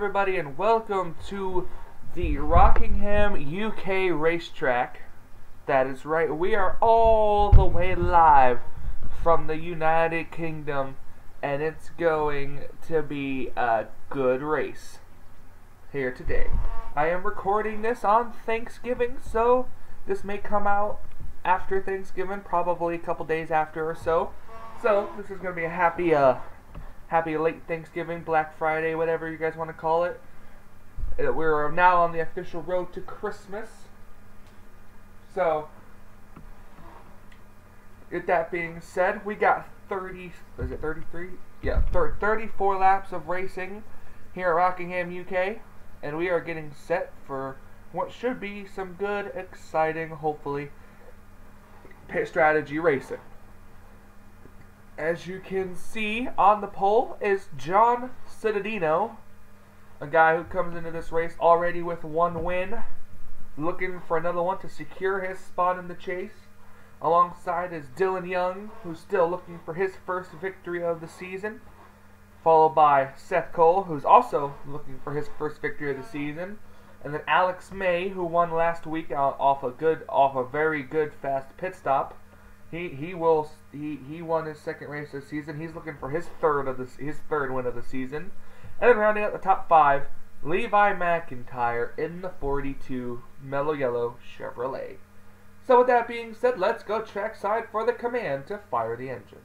everybody, and welcome to the Rockingham UK racetrack. That is right, we are all the way live from the United Kingdom, and it's going to be a good race here today. I am recording this on Thanksgiving, so this may come out after Thanksgiving, probably a couple days after or so. So this is going to be a happy late Thanksgiving, Black Friday, whatever you guys want to call it. We're now on the official road to Christmas. So, with that being said, we got 34 laps of racing here at Rockingham UK, and we are getting set for what should be some good, exciting, hopefully, pit strategy racing. As you can see on the pole is John Cittadino, a guy who comes into this race already with one win, looking for another one to secure his spot in the chase. Alongside is Dylan Young, who's still looking for his first victory of the season, followed by Seth Cole, who's also looking for his first victory of the season, and then Alex May, who won last week off a very good fast pit stop. He won his second race this season. He's looking for his third win of the season. And then rounding out the top five, Levi McIntyre in the 42 Mellow Yellow Chevrolet. So with that being said, let's go trackside for the command to fire the engines.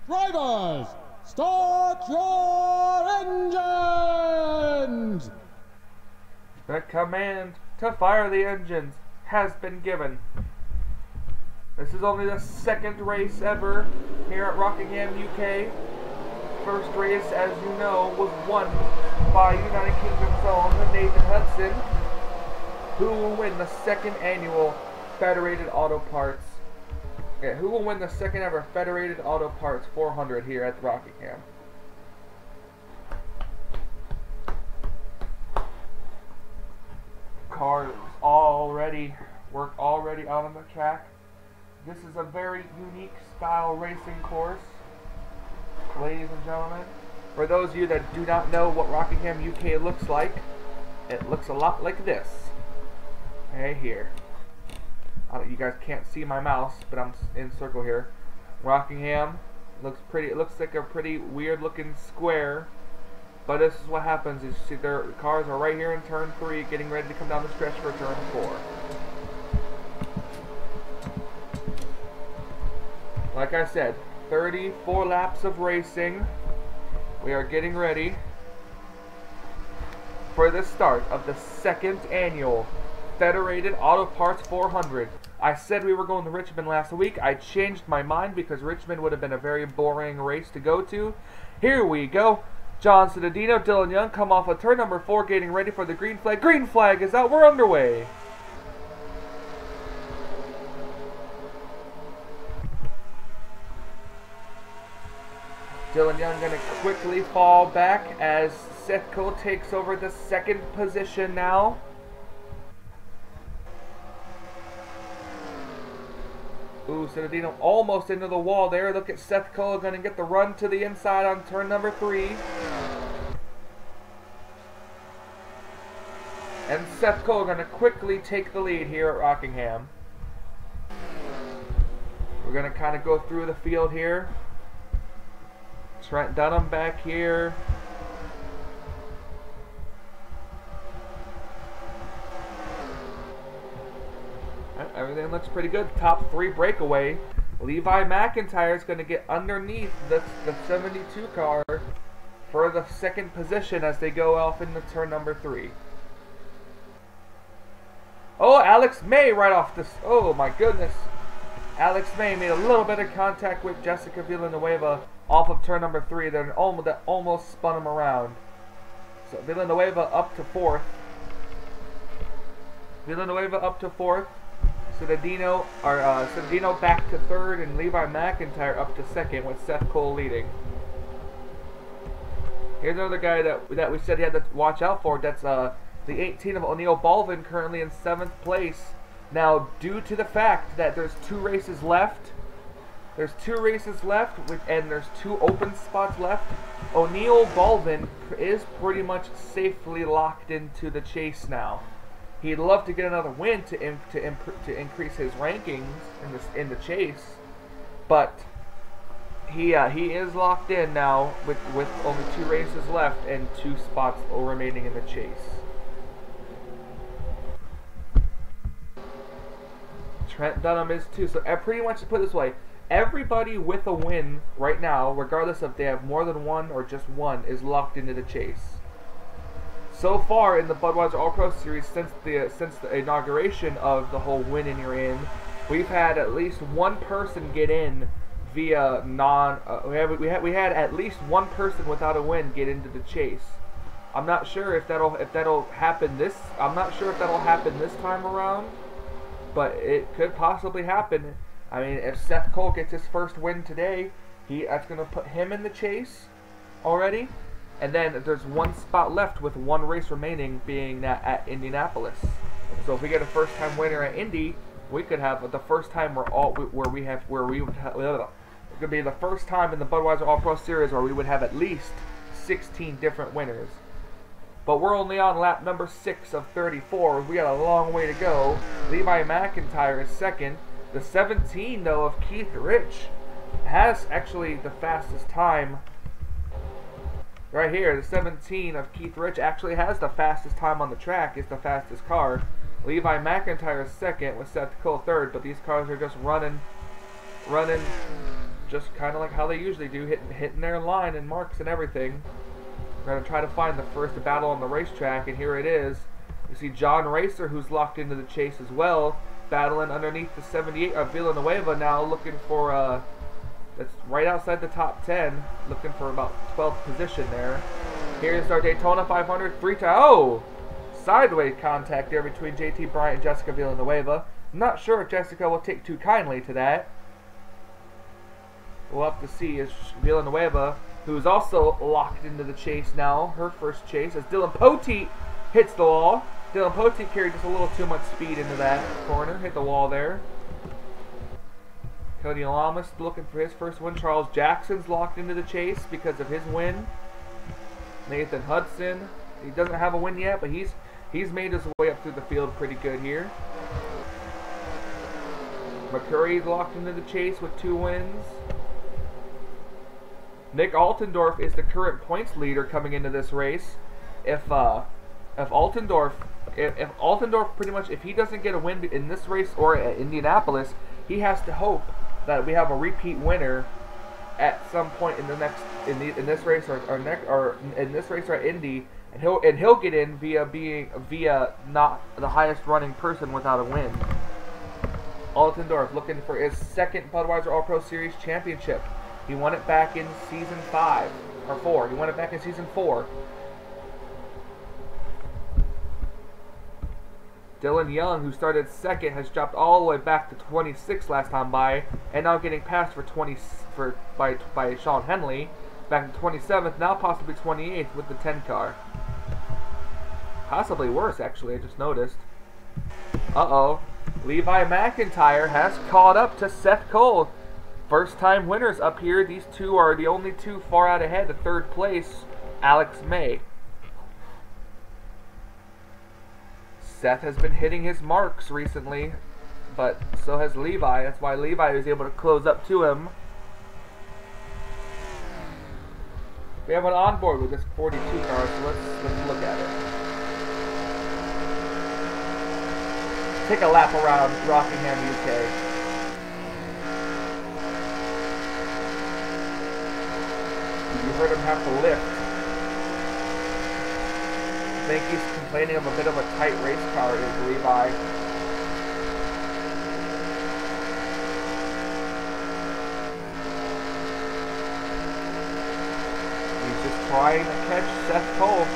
Drivers, start your engines! The command to fire the engines has been given. This is only the second race ever here at Rockingham UK. First race, as you know, was won by United Kingdom's own Nathan Hudson, who will win the second annual Federated Auto Parts. Who will win the second ever Federated Auto Parts 400 here at Rockingham. Cars already out on the track. This is a very unique style racing course, ladies and gentlemen. For those of you that do not know what Rockingham UK looks like, it looks a lot like this. Right here. You guys can't see my mouse, but I'm in circle here. Rockingham looks pretty. It looks like a pretty weird looking square. But this is what happens. Is you see their cars are right here in turn 3, getting ready to come down the stretch for turn 4. Like I said, 34 laps of racing. We are getting ready for the start of the second annual Federated Auto Parts 400. I said we were going to Richmond last week. I changed my mind because Richmond would have been a very boring race to go to. Here we go. John Cittadino, Dylan Young come off of turn number 4, getting ready for the green flag. Green flag is out. We're underway. Dylan Young going to quickly fall back as Seth Cole takes over the second position now. Ooh, Cittadino almost into the wall there. Look at Seth Cole going to get the run to the inside on turn number 3. And Seth Cole going to quickly take the lead here at Rockingham. We're going to kind of go through the field here. Trent Dunham back here. Everything looks pretty good. Top 3 breakaway. Levi McIntyre is going to get underneath the 72 car for the second position as they go off into turn number 3. Oh, Alex May right off this. Oh my goodness. Alex May made a little bit of contact with Jessica Villanueva off of turn number 3. That almost spun him around. So Villanueva up to 4th. Cittadino back to 3rd, and Levi McIntyre up to 2nd with Seth Cole leading. Here's another guy that we said he had to watch out for. That's the 18 of O'Neill Baldwin, currently in 7th place. Now, due to the fact that there's 2 races left, There's 2 races left, and there's 2 open spots left. O'Neal Balvin is pretty much safely locked into the chase now. He'd love to get another win to increase his rankings in the chase, but he is locked in now with only 2 races left and 2 spots remaining in the chase. Trent Dunham is too. So pretty much to put it this way, everybody with a win right now, regardless if they have more than 1 or just 1, is locked into the chase. So far in the Budweiser All-Pro Series, since the inauguration of the whole win and you're in, we've had at least 1 person get in via we had at least 1 person without a win get into the chase. I'm not sure if that'll happen this. I'm not sure if that'll happen this time around, but it could possibly happen. I mean, if Seth Cole gets his first win today, that's going to put him in the chase already. And then there's 1 spot left with 1 race remaining, being at Indianapolis. So if we get a first-time winner at Indy, we could have the first time it could be the first time in the Budweiser All-Pro Series where we would have at least 16 different winners. But we're only on lap number 6 of 34. We got a long way to go. Levi McIntyre is second. The 17, though, of Keith Rich has actually the fastest time. Right here, the 17 of Keith Rich actually has the fastest time on the track. It's the fastest car. Levi McIntyre is second with Seth Cole third, but these cars are just running just kind of like how they usually do, hitting their line and marks and everything. We're going to try to find the first battle on the racetrack, and here it is. You see John Racer, who's locked into the chase as well, battling underneath the 78 of Villanueva now, looking for that's right outside the top 10, looking for about 12th position there. Here's our Daytona 500 sideways contact there between JT Bryant and Jessica Villanueva. I'm not sure if Jessica will take too kindly to that. We'll have to see. As Villanueva, who's also locked into the chase now, her first chase, as Dylan Poteet hits the wall. Dylan Poteet carried just a little too much speed into that corner, hit the wall there. Cody Lamas looking for his first win. Charles Jackson's locked into the chase because of his win. Nathan Hudson, he doesn't have a win yet, but he's made his way up through the field pretty good here. McCurry's locked into the chase with 2 wins. Nick Altendorf is the current points leader coming into this race. If Altendorf pretty much, if he doesn't get a win in this race or at Indianapolis, he has to hope that we have a repeat winner at some point in the next in this race or in this race or at Indy, and he'll get in via not the highest running person without a win. Altendorf looking for his second Budweiser All-Pro Series championship. He won it back in season 5 or 4. He won it back in season 4. Dylan Young, who started second, has dropped all the way back to 26 last time by, and now getting passed by Sean Henley, back to 27th, now possibly 28th with the 10 car. Possibly worse, actually, I just noticed. Uh-oh. Levi McIntyre has caught up to Seth Cole. First time winners up here. These two are the only 2 far out ahead. The 3rd place, Alex May. Seth has been hitting his marks recently, but so has Levi. That's why Levi was able to close up to him. We have an onboard with this 42 car, so let's look at it. Take a lap around Rockingham, UK. You heard him have to lift. I think he's complaining of a bit of a tight race car, is Levi. He's just trying to catch Seth Cole.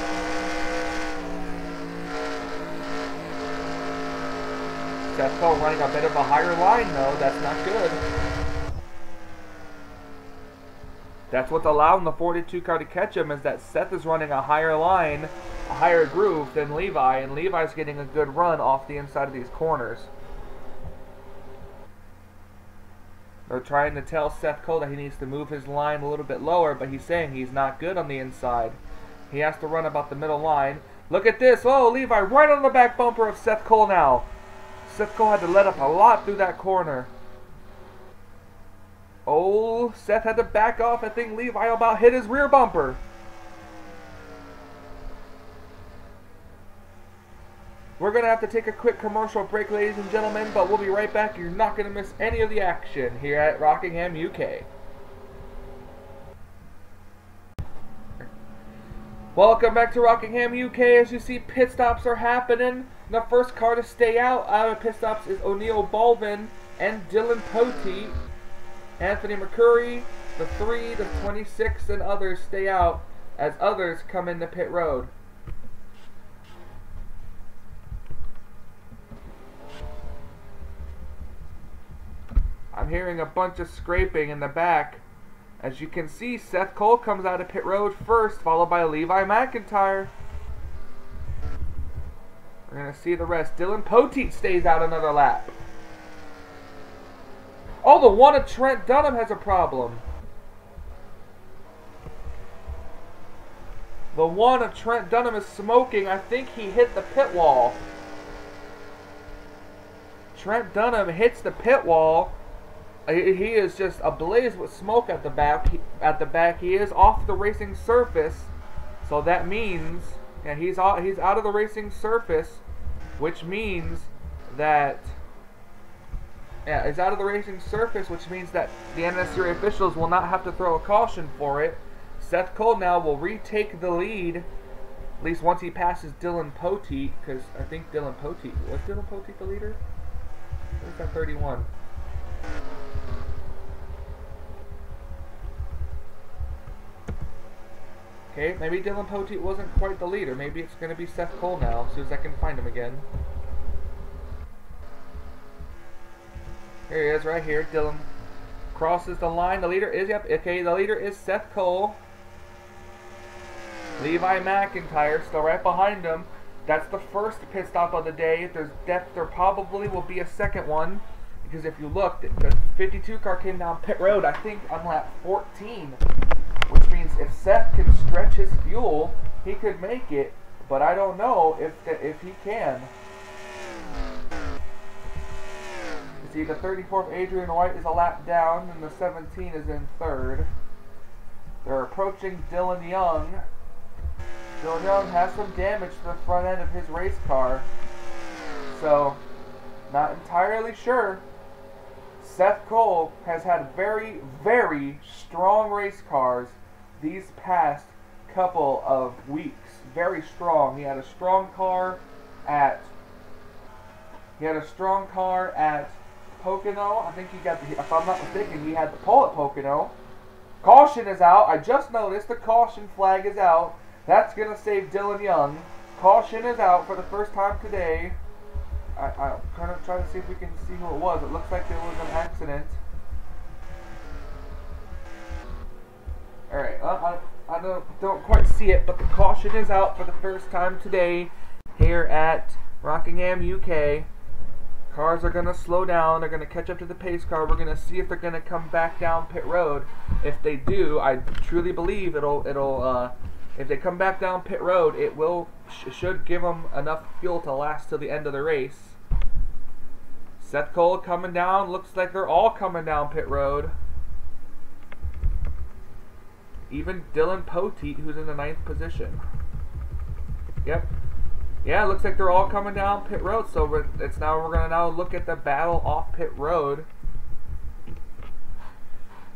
Seth Cole running a bit of a higher line, though. That's not good. That's what's allowing the 42 car to catch him, is that Seth is running a higher line, a higher groove than Levi, and Levi's getting a good run off the inside of these corners. They're trying to tell Seth Cole that he needs to move his line a little bit lower, but he's saying he's not good on the inside. He has to run about the middle line. Look at this. Oh, Levi right on the back bumper of Seth Cole now. Seth Cole had to let up a lot through that corner. Oh, Seth had to back off. I think Levi about hit his rear bumper. We're going to have to take a quick commercial break, ladies and gentlemen, but we'll be right back. You're not going to miss any of the action here at Rockingham UK. Welcome back to Rockingham UK. As you see, pit stops are happening. The first car to stay out of pit stops is O'Neal Balvin and Dylan Poteet. Anthony McCurry, the 3, the 26, and others stay out as others come into pit road. I'm hearing a bunch of scraping in the back. As you can see, Seth Cole comes out of pit road first, followed by Levi McIntyre. We're going to see the rest. Dylan Poteet stays out another lap. Oh, the one of Trent Dunham has a problem. The one of Trent Dunham is smoking. I think he hit the pit wall. Trent Dunham hits the pit wall. He is just ablaze with smoke at the back. He is off the racing surface, so that means, yeah, he's out of the racing surface, which means that, yeah, he's out of the racing surface, which means that the NNSCRA officials will not have to throw a caution for it. Seth Cole now will retake the lead, at least once he passes Dylan Poteet, because I think was Dylan Poteet the leader? Where's that 31? Okay, maybe Dylan Poteet wasn't quite the leader. Maybe it's going to be Seth Cole now, as soon as I can find him again. Here he is, right here. Dylan crosses the line. The leader is, yep, okay, the leader is Seth Cole. Levi McIntyre still right behind him. That's the first pit stop of the day. If there's depth, there probably will be a second one. Because if you look, the 52 car came down pit road, I think, on lap 14. Which means if Seth can stretch his fuel, he could make it. But I don't know if he can. You see, the 34th Adrian White is a lap down, and the 17 is in third. They're approaching Dylan Young. Dylan Young has some damage to the front end of his race car. So, not entirely sure. Seth Cole has had very, very strong race cars these past couple of weeks. Very strong. He had a strong car at Pocono. I think he got the, if I'm not mistaken, he had the pole at Pocono. Caution is out. I just noticed the caution flag is out. That's gonna save Dylan Young. Caution is out for the first time today. I'm kind of trying to see if we can see who it was. It looks like there was an accident. Alright, I don't quite see it, but the caution is out for the first time today here at Rockingham UK. Cars are going to slow down. They're going to catch up to the pace car. We're going to see if they're going to come back down pit road. If they do, I truly believe if they come back down pit road, it should give them enough fuel to last till the end of the race. Seth Cole coming down. Looks like they're all coming down pit road. Even Dylan Poteet, who's in the 9th position. Yep. Yeah, it looks like they're all coming down pit road. So we're going to now look at the battle off pit road.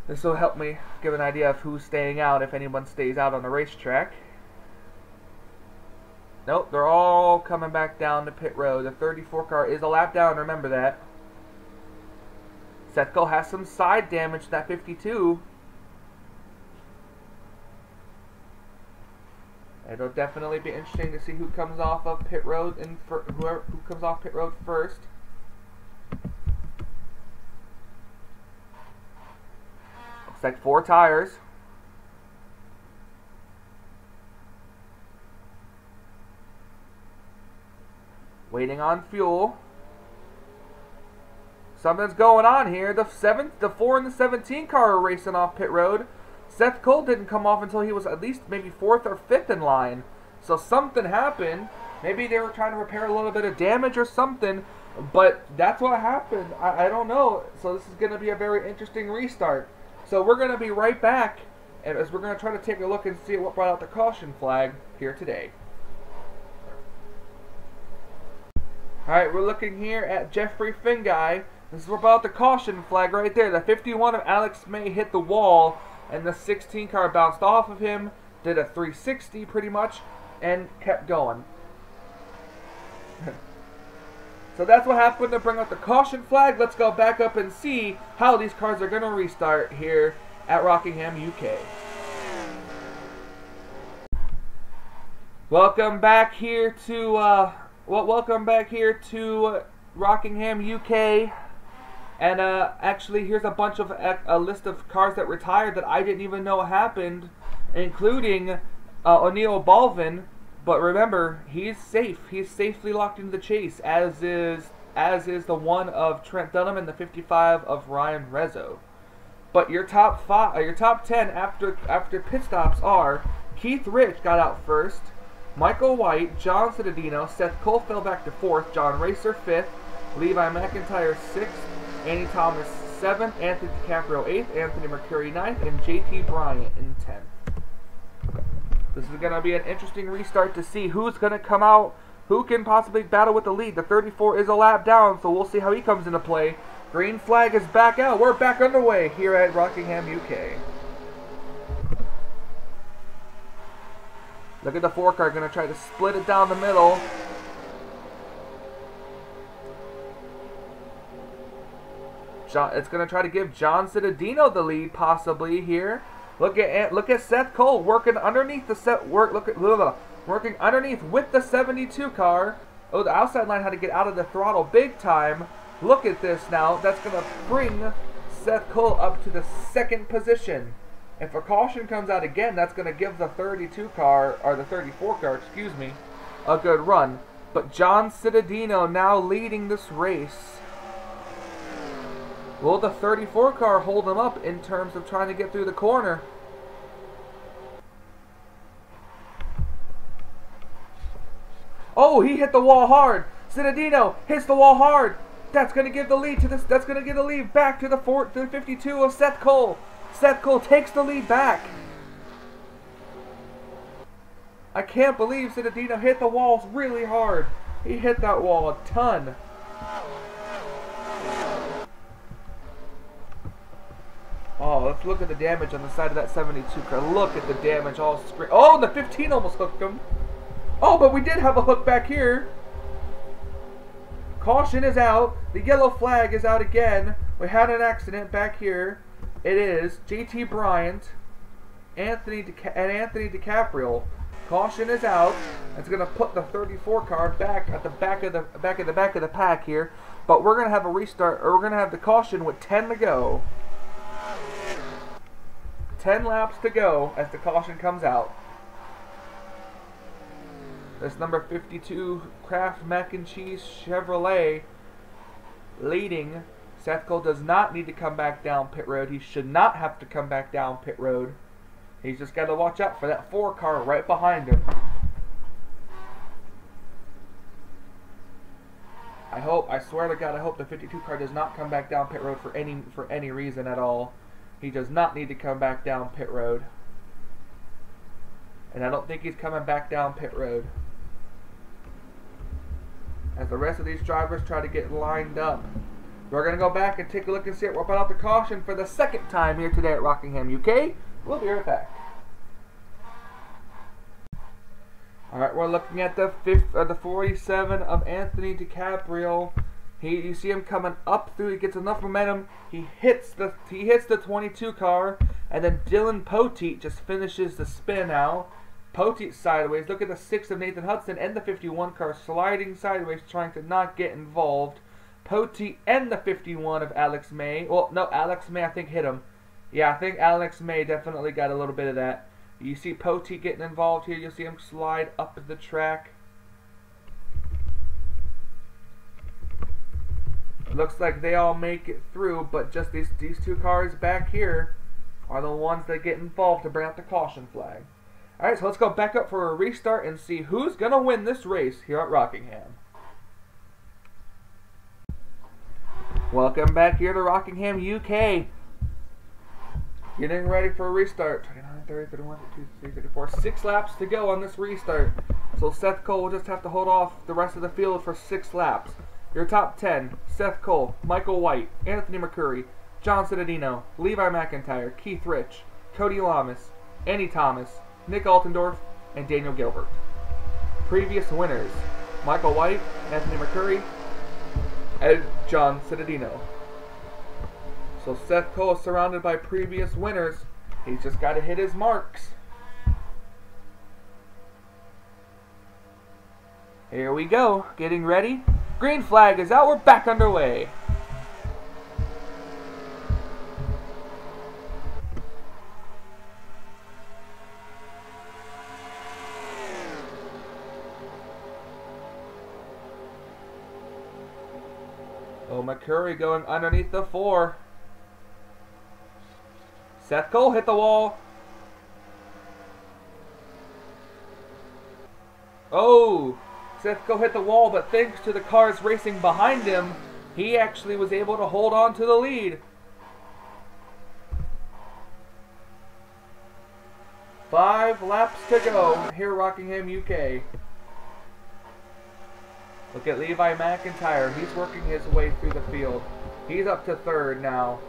This will help me give an idea of who's staying out, if anyone stays out on the racetrack. Nope, they're all coming back down to pit road. The 34 car is a lap down, remember that. Seth Cole has some side damage to that 52. It'll definitely be interesting to see who comes off of pit road and who comes off pit road first. Looks like 4 tires. Waiting on fuel. something's going on here. The 4 and the 17 car are racing off pit road. Seth Cole didn't come off until he was at least maybe 4th or 5th in line. So something happened. Maybe they were trying to repair a little bit of damage or something. But that's what happened. I don't know. So this is going to be a very interesting restart. So we're going to be right back as we're going to try to take a look and see what brought out the caution flag here today. Alright, we're looking here at Jeffrey Finguy. This is what brought out the caution flag right there. The 51 of Alex May hit the wall, and the 16 car bounced off of him, did a 360 pretty much, and kept going. So that's what happened to bring out the caution flag. Let's go back up and see how these cars are going to restart here at Rockingham UK. Welcome back here to Rockingham UK. And actually, here's a bunch of a list of cars that retired that I didn't even know happened, including O'Neal Balvin. But remember, he's safe. He's safely locked into the chase, as is the one of Trent Dunham and the 55 of Ryan Rezzo. But your top 10 after pit stops are Keith Rich got out first, Michael White, John Cittadino, Seth Cole fell back to 4th, John Racer 5th, Levi McIntyre 6th, Andy Thomas 7th, Anthony DiCaprio 8th, Anthony Mercuri 9th, and JT Bryant in 10th. This is going to be an interesting restart to see who's going to come out, who can possibly battle with the lead. The 34 is a lap down, so we'll see how he comes into play. Green flag is back out. We're back underway here at Rockingham, UK. Look at the 4 car, going to try to split it down the middle. It's going to try to give John Cittadino the lead possibly here. Look at Seth Cole working underneath the working underneath with the 72 car. Oh, the outside line had to get out of the throttle big time. Look at this now. That's going to bring Seth Cole up to the 2nd position. If a caution comes out again, that's going to give the 32 car, or the 34 car, excuse me, a good run. But John Cittadino now leading this race. Will the 34 car hold him up in terms of trying to get through the corner? Oh, he hit the wall hard. Cittadino hits the wall hard. That's going to give the lead to this. That's going to give the lead back to the 52 of Seth Cole. Seth Cole takes the lead back. I can't believe Cittadino hit the walls really hard. He hit that wall a ton. Oh, let's look at the damage on the side of that 72 car. Look at the damage all screen. Oh, the 15 almost hooked him. Oh, but we did have a hook back here. Caution is out. The yellow flag is out again. We had an accident back here. It is JT Bryant, Anthony DiCaprio. Caution is out. It's going to put the 34 car back at the back of the pack here. But we're going to have a restart, or we're going to have the caution with 10 to go. 10 laps to go as the caution comes out. This number 52 Kraft Mac and Cheese Chevrolet leading. Seth Cole does not need to come back down pit road. He should not have to come back down pit road. He's just got to watch out for that 4 car right behind him. I swear to God, I hope the 52 car does not come back down pit road for any reason at all. He does not need to come back down pit road. And I don't think he's coming back down pit road. As the rest of these drivers try to get lined up. We're going to go back and take a look and see what brought out the caution for the 2nd time here today at Rockingham, UK. We'll be right back. Alright, we're looking at the 47 of Anthony DiCaprio. You see him coming up through. He gets enough momentum. He hits the 22 car, and then Dylan Poteet just finishes the spin out. Poteet sideways. Look at the 6 of Nathan Hudson and the 51 car sliding sideways, trying to not get involved. Poteet and the 51 of Alex May. Well, no, Alex May I think hit him. Yeah, I think Alex May definitely got a little bit of that. You see Poteet getting involved here. You'll see him slide up the track. Looks like they all make it through, but just these two cars back here are the ones that get involved to bring out the caution flag. Alright, so let's go back up for a restart and see who's going to win this race here at Rockingham. Welcome back here to Rockingham UK. Getting ready for a restart. 29, 30, 31, 32, 33, 34. 6 laps to go on this restart. So Seth Cole will just have to hold off the rest of the field for 6 laps. Your top 10, Seth Cole, Michael White, Anthony McCurry, John Cittadino, Levi McIntyre, Keith Rich, Cody Lamas, Andy Thomas, Nick Altendorf, and Daniel Gilbert. Previous winners, Michael White, Anthony McCurry, and John Cittadino. So Seth Cole is surrounded by previous winners. He's just got to hit his marks. Here we go, getting ready. Green flag is out, we're back underway. Oh, McCurry going underneath the 4. Seth Cole hit the wall. Oh! Seth Cole hit the wall, but thanks to the cars racing behind him, he actually was able to hold on to the lead. 5 laps to go here at Rockingham UK. Look at Levi McIntyre. He's working his way through the field. He's up to 3rd now.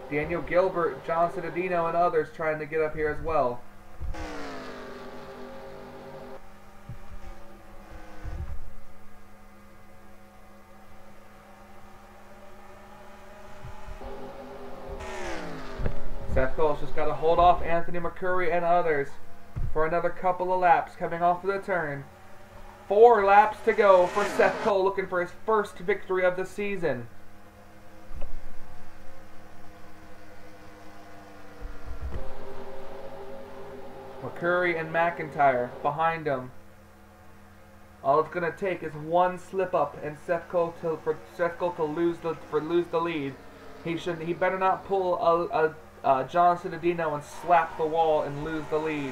Daniel Gilbert, John Cittadino, and others trying to get up here as well. Seth Cole's just got to hold off Anthony McCurry and others for another couple of laps coming off of the turn. 4 laps to go for Seth Cole, looking for his first victory of the season. McCurry and McIntyre behind him. All it's going to take is one slip up and for Seth Cole to lose the lead. He better not pull a John Cittadino and slap the wall and lose the lead.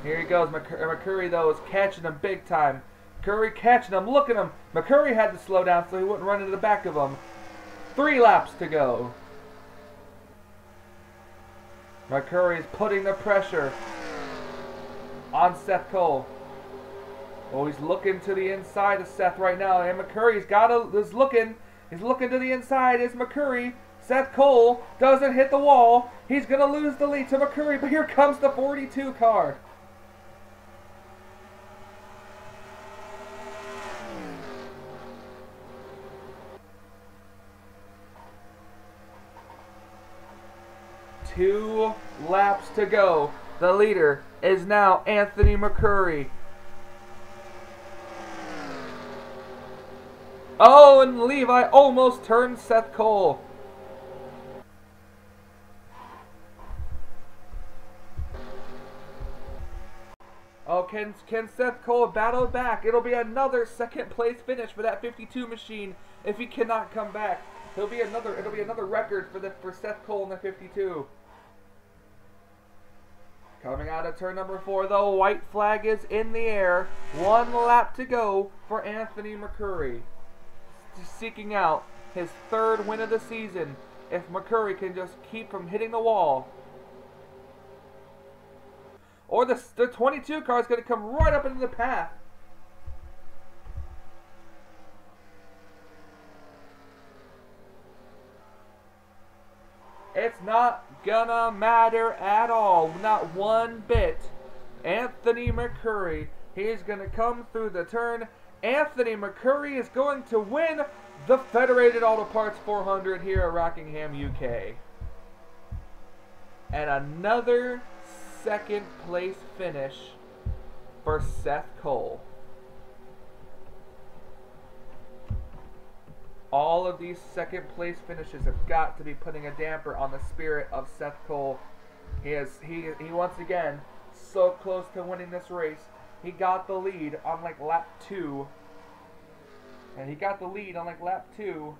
Here he goes. McCurry, though, is catching him big time. McCurry catching him. Look at him. McCurry had to slow down so he wouldn't run into the back of him. 3 laps to go. McCurry is putting the pressure on Seth Cole. Oh, he's looking to the inside of Seth right now. And McCurry's is looking. He's looking to the inside. Is McCurry. Seth Cole doesn't hit the wall. He's going to lose the lead to McCurry. But here comes the 42 car. Two laps to go. The leader is now Anthony McCurry. Oh, and Levi almost turned Seth Cole. Oh, can Seth Cole battle back? It'll be another second place finish for that 52 machine if he cannot come back. It'll be another record for Seth Cole in the 52. Coming out of turn number 4, the white flag is in the air. 1 lap to go for Anthony McCurry. Seeking out his 3rd win of the season if McCurry can just keep from hitting the wall. Or the 22 car is going to come right up into the path. It's not gonna matter at all. Not one bit. Anthony McCurry. He's gonna come through the turn. Anthony McCurry is going to win the Federated Auto Parts 400 here at Rockingham, UK. And another second place finish for Seth Cole. All of these second place finishes have got to be putting a damper on the spirit of Seth Cole. He once again so close to winning this race. He got the lead on like lap 2. And he got the lead on like lap 2.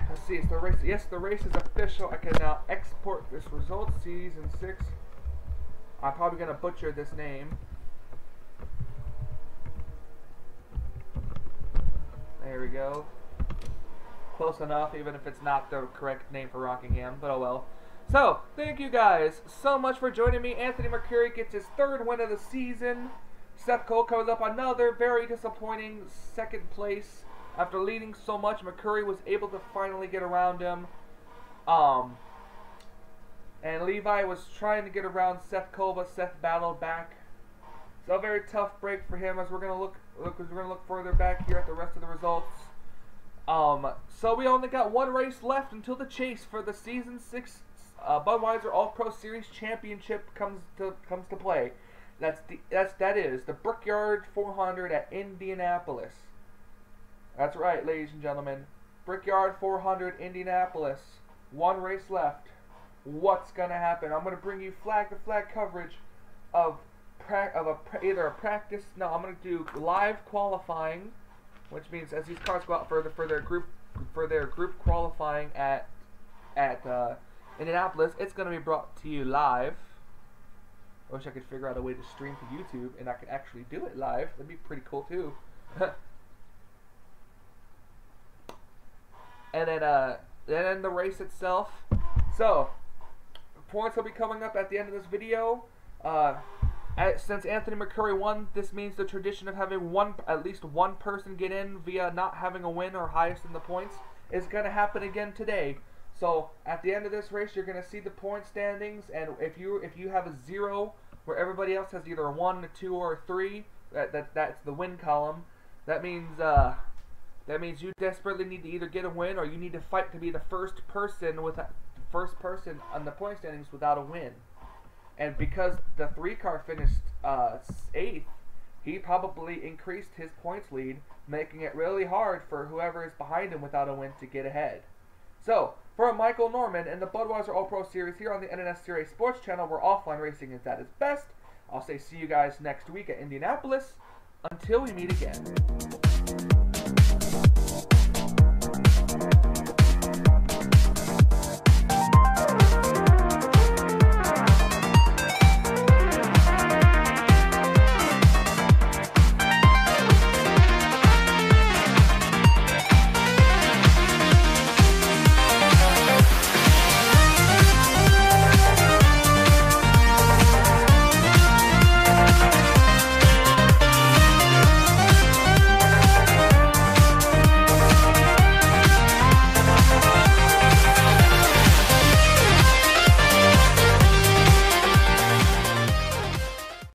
Let's see, it's the race. Yes, the race is official. I can now export this result. Season 6. I'm probably going to butcher this name. There we go. Close enough, even if it's not the correct name for Rockingham, but oh well. So, thank you guys so much for joining me. Anthony McCurry gets his 3rd win of the season. Seth Cole comes up another very disappointing 2nd place. After leading so much, McCurry was able to finally get around him. And Levi was trying to get around Seth Cole, but Seth battled back. So a very tough break for him, as we're gonna look further back here at the rest of the results. So we only got 1 race left until the chase for the season 6 Budweiser All Pro Series Championship comes to play. That is the Brickyard 400 at Indianapolis. That's right, ladies and gentlemen. Brickyard 400 Indianapolis. 1 race left. What's gonna happen? I'm gonna bring you flag-to-flag coverage of either a practice. No, I'm gonna do live qualifying, which means as these cars go out for their group qualifying at Indianapolis, it's gonna be brought to you live. I wish I could figure out a way to stream to YouTube and I could actually do it live. That'd be pretty cool too. And then the race itself. So points will be coming up at the end of this video. Since Anthony McCurry won, this means the tradition of having at least one person get in via not having a win or highest in the points is going to happen again today. So at the end of this race, you're going to see the point standings, and if you have a 0 where everybody else has either a 1, a 2, or a 3, that's the win column. That means you desperately need to either get a win or you need to fight to be the first person on the point standings without a win. And because the 3 car finished 8th, he probably increased his points lead, making it really hard for whoever is behind him without a win to get ahead. So, for Michael Norman and the Budweiser All Pro Series here on the NNSCRA Sports Channel, where offline racing is at its best, I'll say see you guys next week at Indianapolis. Until we meet again.